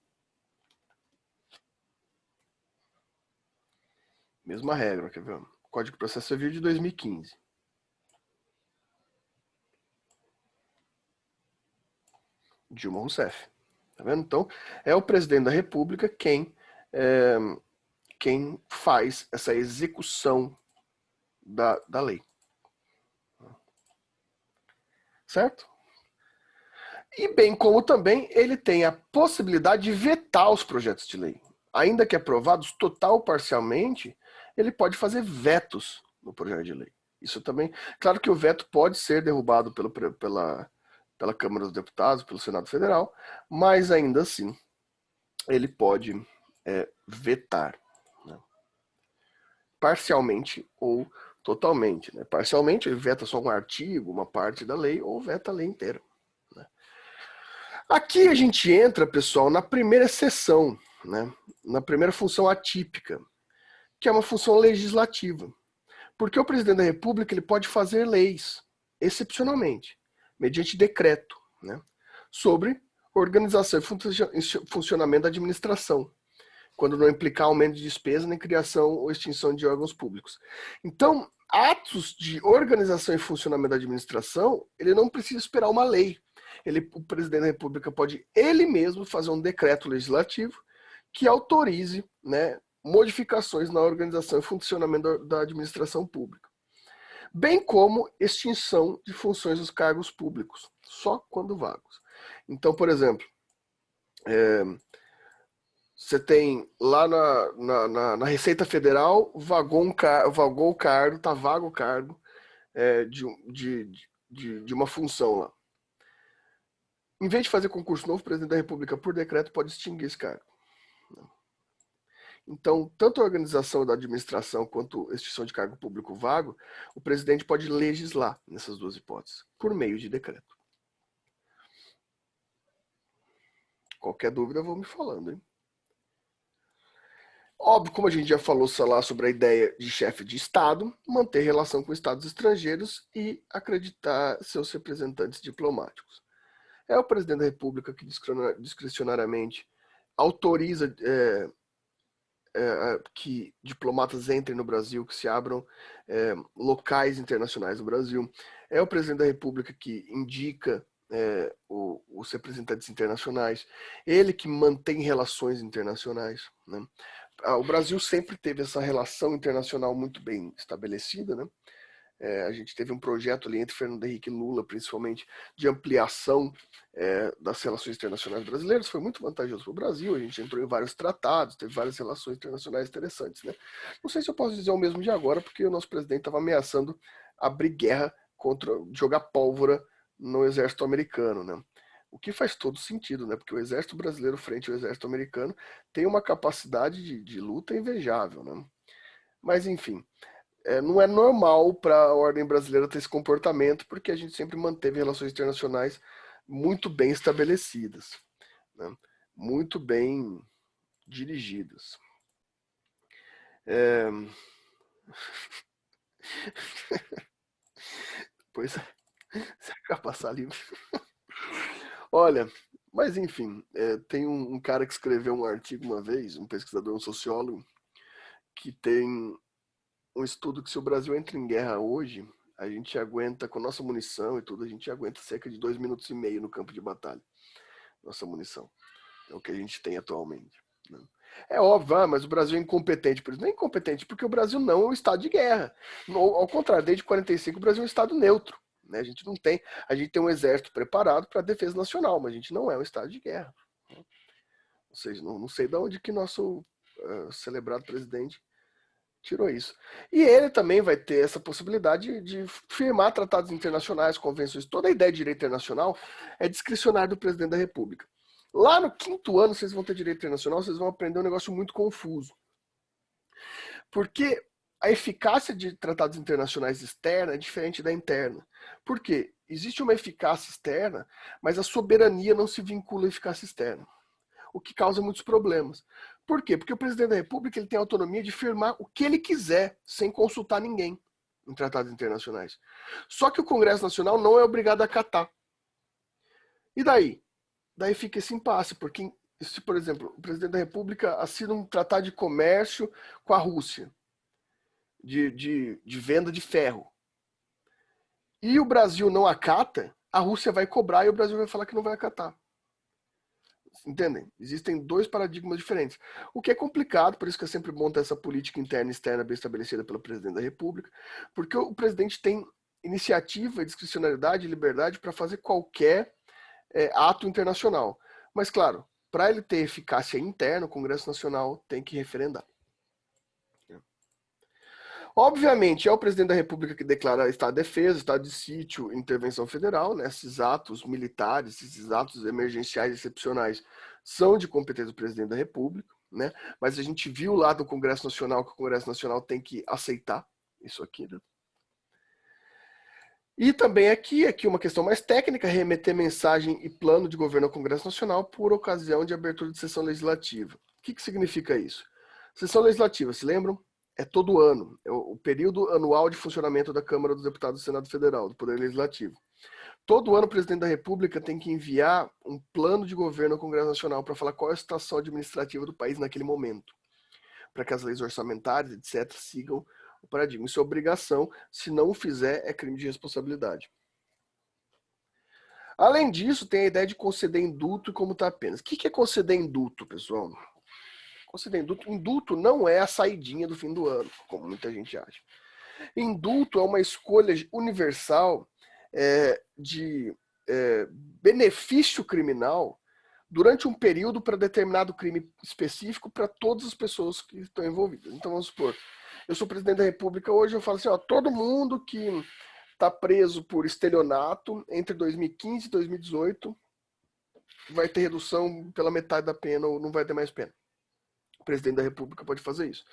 Mesma regra, quer ver? Código de Processo Civil de 2015. Dilma Rousseff. Tá vendo? Então, é o presidente da República quem faz essa execução da lei. Certo? E bem como também ele tem a possibilidade de vetar os projetos de lei. Ainda que aprovados total ou parcialmente, ele pode fazer vetos no projeto de lei. Isso também, claro que o veto pode ser derrubado pela Câmara dos Deputados, pelo Senado Federal, mas ainda assim ele pode vetar, né? Parcialmente ou totalmente, né? Parcialmente ele veta só um artigo, uma parte da lei, ou veta a lei inteira, né? Aqui a gente entra, pessoal, na primeira seção, né? Na primeira função atípica, que é uma função legislativa. Porque o presidente da República ele pode fazer leis, excepcionalmente, mediante decreto, né, sobre organização e funcionamento da administração, quando não implicar aumento de despesa nem criação ou extinção de órgãos públicos. Então, atos de organização e funcionamento da administração, ele não precisa esperar uma lei. O presidente da República pode ele mesmo fazer um decreto legislativo que autorize, né, modificações na organização e funcionamento da administração pública, bem como extinção de funções dos cargos públicos, só quando vagos. Então, por exemplo, você tem lá na Receita Federal, vagou o cargo, está vago o cargo de uma função lá. Em vez de fazer concurso novo, o presidente da República, por decreto, pode extinguir esse cargo. Então, tanto a organização da administração quanto a extinção de cargo público vago, o presidente pode legislar nessas duas hipóteses, por meio de decreto. Qualquer dúvida, vão me falando, hein? Óbvio, como a gente já falou lá sobre a ideia de chefe de Estado, manter relação com estados estrangeiros e acreditar seus representantes diplomáticos. É o presidente da República que discricionariamente autoriza que diplomatas entrem no Brasil, que se abram locais internacionais no Brasil. É o presidente da República que indica os representantes internacionais, ele que mantém relações internacionais, né? O Brasil sempre teve essa relação internacional muito bem estabelecida, né? A gente teve um projeto ali entre Fernando Henrique e Lula, principalmente, de ampliação das relações internacionais brasileiras. Foi muito vantajoso para o Brasil. A gente entrou em vários tratados, teve várias relações internacionais interessantes, né? Não sei se eu posso dizer o mesmo de agora, porque o nosso presidente estava ameaçando abrir guerra jogar pólvora no exército americano, né? O que faz todo sentido, né? Porque o exército brasileiro frente ao exército americano tem uma capacidade de luta invejável, né? Mas, enfim, não é normal para a ordem brasileira ter esse comportamento, porque a gente sempre manteve relações internacionais muito bem estabelecidas, né? Muito bem dirigidas. Pois é, se vai passar ali. Olha, mas enfim, tem um cara que escreveu um artigo uma vez, um pesquisador, um sociólogo, que tem um estudo que se o Brasil entra em guerra hoje, a gente aguenta, com nossa munição e tudo, a gente aguenta cerca de 2 minutos e meio no campo de batalha. Nossa munição. É o que a gente tem atualmente, né? É óbvio, mas o Brasil é incompetente por isso. Não é incompetente porque o Brasil não é um estado de guerra. Ao contrário, desde 45 o Brasil é um estado neutro, né? A gente tem um exército preparado para a defesa nacional, mas a gente não é um estado de guerra. Ou seja, não sei de onde que nosso celebrado presidente tirou isso. E ele também vai ter essa possibilidade de firmar tratados internacionais, convenções. Toda a ideia de direito internacional é discricionária do presidente da República. Lá no 5º ano, vocês vão ter direito internacional, vocês vão aprender um negócio muito confuso. Porque a eficácia de tratados internacionais externa é diferente da interna. Por quê? Existe uma eficácia externa, mas a soberania não se vincula à eficácia externa, o que causa muitos problemas. Por quê? Porque o presidente da República ele tem autonomia de firmar o que ele quiser, sem consultar ninguém em tratados internacionais. Só que o Congresso Nacional não é obrigado a acatar. E daí? Daí fica esse impasse, porque se, por exemplo, o presidente da República assina um tratado de comércio com a Rússia, de venda de ferro, e o Brasil não acata, a Rússia vai cobrar e o Brasil vai falar que não vai acatar. Entendem? Existem 2 paradigmas diferentes. O que é complicado, por isso que é sempre bom ter essa política interna e externa bem estabelecida pelo presidente da República, porque o presidente tem iniciativa, discricionalidade e liberdade para fazer qualquer ato internacional. Mas, claro, para ele ter eficácia interna, o Congresso Nacional tem que referendar. Obviamente, é o presidente da República que declara estado de defesa, estado de sítio, intervenção federal, né? Esses atos militares, esses atos emergenciais excepcionais são de competência do presidente da República, né? Mas a gente viu lá do Congresso Nacional que o Congresso Nacional tem que aceitar isso aqui, né? E também aqui uma questão mais técnica, remeter mensagem e plano de governo ao Congresso Nacional por ocasião de abertura de sessão legislativa. O que significa isso? Sessão legislativa, se lembram? É todo ano, é o período anual de funcionamento da Câmara dos Deputados do Senado Federal, do Poder Legislativo. Todo ano o presidente da República tem que enviar um plano de governo ao Congresso Nacional para falar qual é a situação administrativa do país naquele momento, para que as leis orçamentárias, etc., sigam o paradigma. Isso é obrigação, se não o fizer, é crime de responsabilidade. Além disso, tem a ideia de conceder indulto e comutar penas. O que é conceder indulto, pessoal? Conceder indulto. Indulto não é a saidinha do fim do ano, como muita gente acha. Indulto é uma escolha universal de benefício criminal durante um período para determinado crime específico para todas as pessoas que estão envolvidas. Então, vamos supor, eu sou presidente da República hoje, eu falo assim, ó, todo mundo que está preso por estelionato entre 2015 e 2018 vai ter redução pela metade da pena ou não vai ter mais pena. O presidente da República pode fazer isso.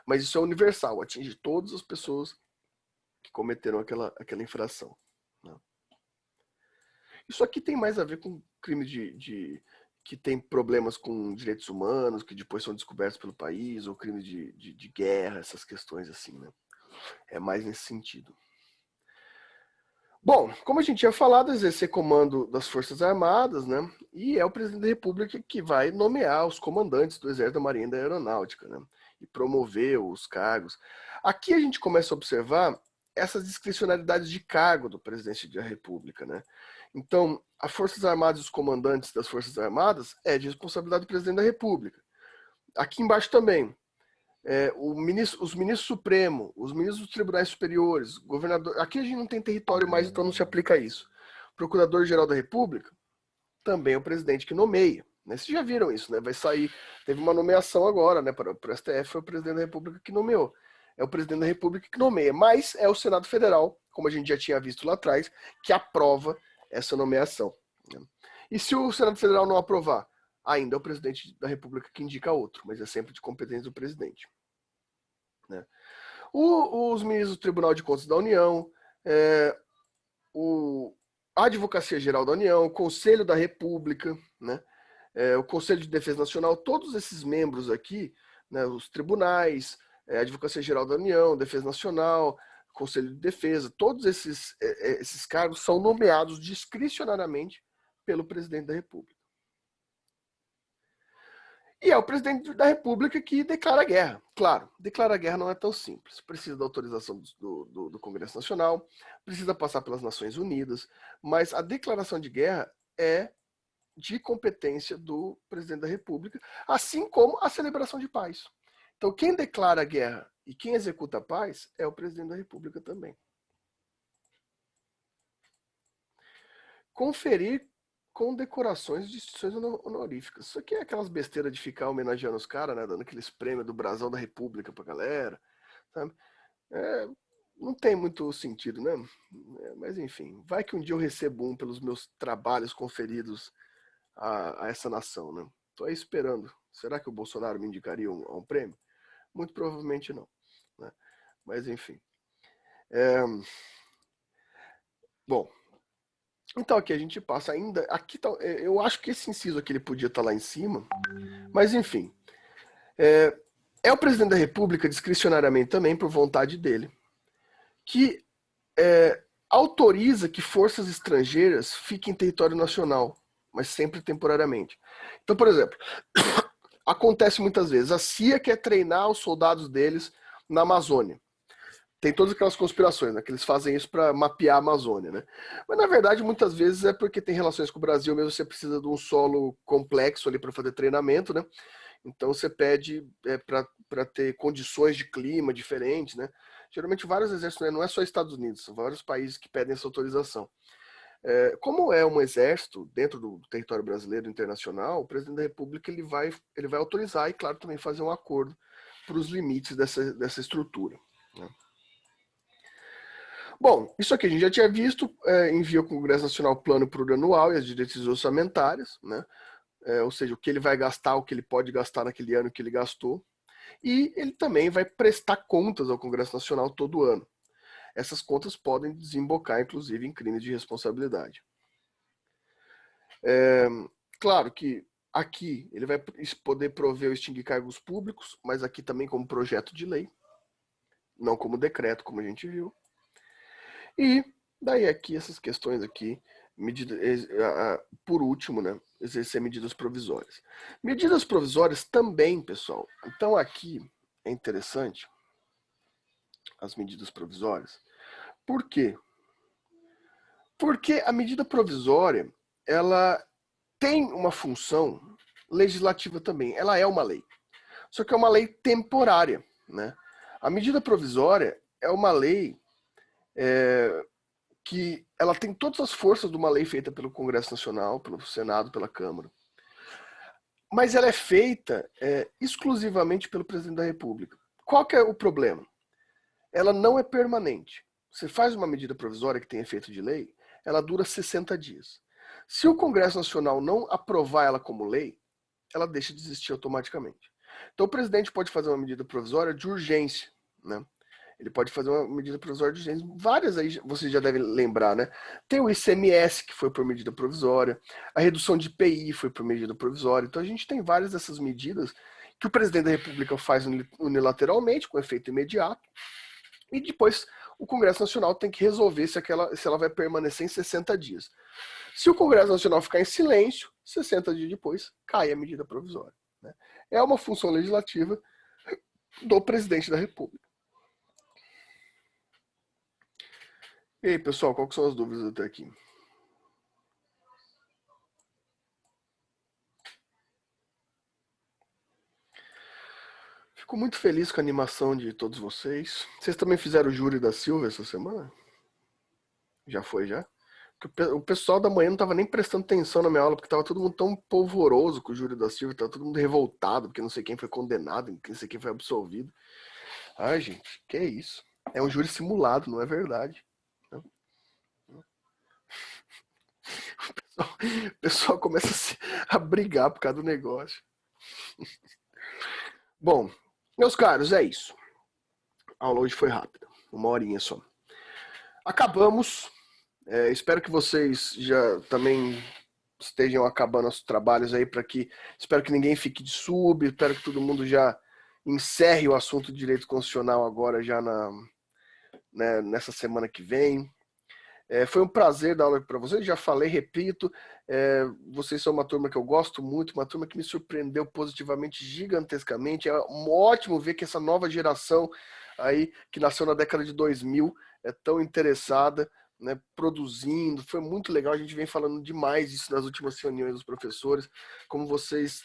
Mas isso é universal, atinge todas as pessoas que cometeram aquela infração, né? Isso aqui tem mais a ver com crime que tem problemas com direitos humanos, que depois são descobertos pelo país, ou crime de guerra, essas questões assim, né? É mais nesse sentido. Bom, como a gente tinha falado, exercer comando das Forças Armadas, né? E é o presidente da República que vai nomear os comandantes do Exército, da Marinha e da Aeronáutica, né? E promover os cargos. Aqui a gente começa a observar essas discricionalidades de cargo do presidente da República, né? Então, as Forças Armadas e os comandantes das Forças Armadas é de responsabilidade do presidente da República. Aqui embaixo também. os ministros supremos, os ministros dos tribunais superiores, governador. Aqui a gente não tem território mais, então não se aplica isso. Procurador-Geral da República, também é o presidente que nomeia. Né? Vocês já viram isso, né? Vai sair. Teve uma nomeação agora, né? Para o STF, foi o presidente da República que nomeou. É o presidente da República que nomeia, mas é o Senado Federal, como a gente já tinha visto lá atrás, que aprova essa nomeação. Né? E se o Senado Federal não aprovar, ainda é o presidente da República que indica outro, mas é sempre de competência do presidente. Né? Os ministros do Tribunal de Contas da União, a Advocacia Geral da União, o Conselho da República, né? O Conselho de Defesa Nacional, todos esses membros aqui, né? Os tribunais, a Advocacia Geral da União, Defesa Nacional, Conselho de Defesa, todos esses cargos são nomeados discricionariamente pelo presidente da República. E é o presidente da República que declara guerra. Claro, declarar guerra não é tão simples. Precisa da autorização do Congresso Nacional, precisa passar pelas Nações Unidas, mas a declaração de guerra é de competência do presidente da República, assim como a celebração de paz. Então, quem declara guerra e quem executa a paz é o presidente da República também. Conferir condecorações de instituições honoríficas. Isso aqui é aquelas besteiras de ficar homenageando os caras, né? Dando aqueles prêmios do Brasão da República pra galera, sabe? Não tem muito sentido, né? Mas enfim, vai que um dia eu recebo um pelos meus trabalhos conferidos a essa nação, né? Tô aí esperando. Será que o Bolsonaro me indicaria a um prêmio? Muito provavelmente não. Né? Mas enfim. Bom. Então aqui a gente passa ainda. Aqui tá, eu acho que esse inciso aqui ele podia estar lá em cima, mas enfim. É o presidente da República, discricionariamente também, por vontade dele, que autoriza que forças estrangeiras fiquem em território nacional, mas sempre temporariamente. Então, por exemplo, acontece muitas vezes, a CIA quer treinar os soldados deles na Amazônia. Tem todas aquelas conspirações, né? Que eles fazem isso para mapear a Amazônia, né? Mas na verdade, muitas vezes é porque tem relações com o Brasil, mesmo você precisa de um solo complexo ali para fazer treinamento, né? Então você pede para ter condições de clima diferentes, né? Geralmente vários exércitos, né? Não é só Estados Unidos, são vários países que pedem essa autorização. Como é um exército dentro do território brasileiro internacional, o presidente da República ele vai autorizar e, claro, também fazer um acordo para os limites dessa estrutura. Né? Bom, isso aqui a gente já tinha visto, envia ao Congresso Nacional o plano plurianual e as diretrizes orçamentárias, né? Ou seja, o que ele vai gastar, o que ele pode gastar naquele ano que ele gastou, e ele também vai prestar contas ao Congresso Nacional todo ano. Essas contas podem desembocar, inclusive, em crimes de responsabilidade. Claro que aqui ele vai poder prover ou extinguir cargos públicos, mas aqui também como projeto de lei, não como decreto, como a gente viu. E daí aqui essas questões aqui, por último, né, exercer medidas provisórias. Medidas provisórias também, pessoal. Então aqui é interessante as medidas provisórias. Por quê? Porque a medida provisória, ela tem uma função legislativa também. Ela é uma lei. Só que é uma lei temporária, né? A medida provisória é uma lei que ela tem todas as forças de uma lei feita pelo Congresso Nacional, pelo Senado, pela Câmara. Mas ela é feita exclusivamente pelo presidente da República. Qual que é o problema? Ela não é permanente. Você faz uma medida provisória que tem efeito de lei, ela dura 60 dias. Se o Congresso Nacional não aprovar ela como lei, ela deixa de existir automaticamente. Então o presidente pode fazer uma medida provisória de urgência, né? Ele pode fazer uma medida provisória de urgência. Várias aí vocês já devem lembrar, né? Tem o ICMS, que foi por medida provisória. A redução de IPI foi por medida provisória. Então a gente tem várias dessas medidas que o presidente da República faz unilateralmente, com efeito imediato. E depois o Congresso Nacional tem que resolver se ela vai permanecer em 60 dias. Se o Congresso Nacional ficar em silêncio, 60 dias depois, cai a medida provisória. Né? É uma função legislativa do presidente da República. E aí, pessoal, quais são as dúvidas até aqui? Fico muito feliz com a animação de todos vocês. Vocês também fizeram o júri da Silva essa semana? Já foi, já? Porque o pessoal da manhã não estava nem prestando atenção na minha aula, porque estava todo mundo tão polvoroso com o júri da Silva, estava todo mundo revoltado, porque não sei quem foi condenado, não sei quem foi absolvido. Ai, gente, que é isso? É um júri simulado, não é verdade. O pessoal começa a brigar por causa do negócio. Bom, meus caros, é isso. A aula hoje foi rápida, 1 horinha só. Acabamos. Espero que vocês já também estejam acabando os trabalhos aí espero que ninguém fique de sub, espero que todo mundo já encerre o assunto de direito constitucional agora já nessa semana que vem. Foi um prazer dar aula para vocês, já falei, repito, vocês são uma turma que eu gosto muito, uma turma que me surpreendeu positivamente, gigantescamente. É ótimo ver que essa nova geração aí, que nasceu na década de 2000, é tão interessada, né, produzindo. Foi muito legal, a gente vem falando demais isso nas últimas reuniões dos professores, como vocês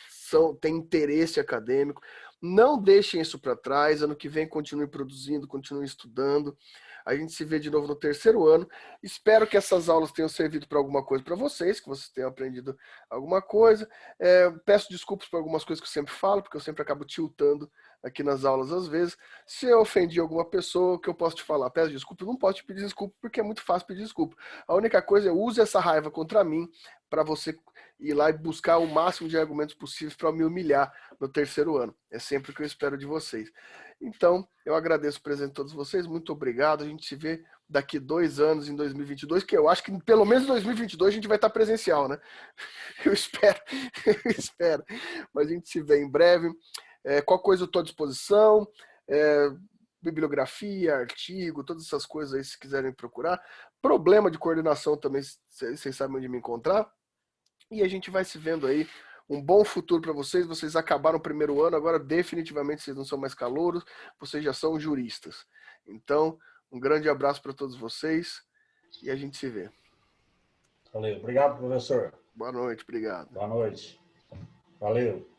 têm interesse acadêmico. Não deixem isso para trás, ano que vem continue produzindo, continue estudando. A gente se vê de novo no 3º ano. Espero que essas aulas tenham servido para alguma coisa para vocês, que vocês tenham aprendido alguma coisa. Peço desculpas por algumas coisas que eu sempre falo, porque eu sempre acabo tiltando aqui nas aulas às vezes. Se eu ofendi alguma pessoa, o que eu posso te falar? Peço desculpa, eu não posso te pedir desculpa, porque é muito fácil pedir desculpa. A única coisa é use essa raiva contra mim para você ir lá e buscar o máximo de argumentos possíveis para me humilhar no 3º ano. É sempre o que eu espero de vocês. Então, eu agradeço o presente de todos vocês, muito obrigado. A gente se vê daqui 2 anos, em 2022, que eu acho que pelo menos em 2022 a gente vai estar presencial, né? Eu espero, eu espero. Mas a gente se vê em breve. Qualquer coisa eu estou à disposição. Bibliografia, artigo, todas essas coisas aí, se quiserem procurar. Problema de coordenação também, vocês sabem onde me encontrar. E a gente vai se vendo aí. Um bom futuro para vocês. Vocês acabaram o 1º ano, agora definitivamente vocês não são mais calouros, vocês já são juristas. Então, um grande abraço para todos vocês e a gente se vê. Valeu. Obrigado, professor. Boa noite, obrigado. Boa noite. Valeu.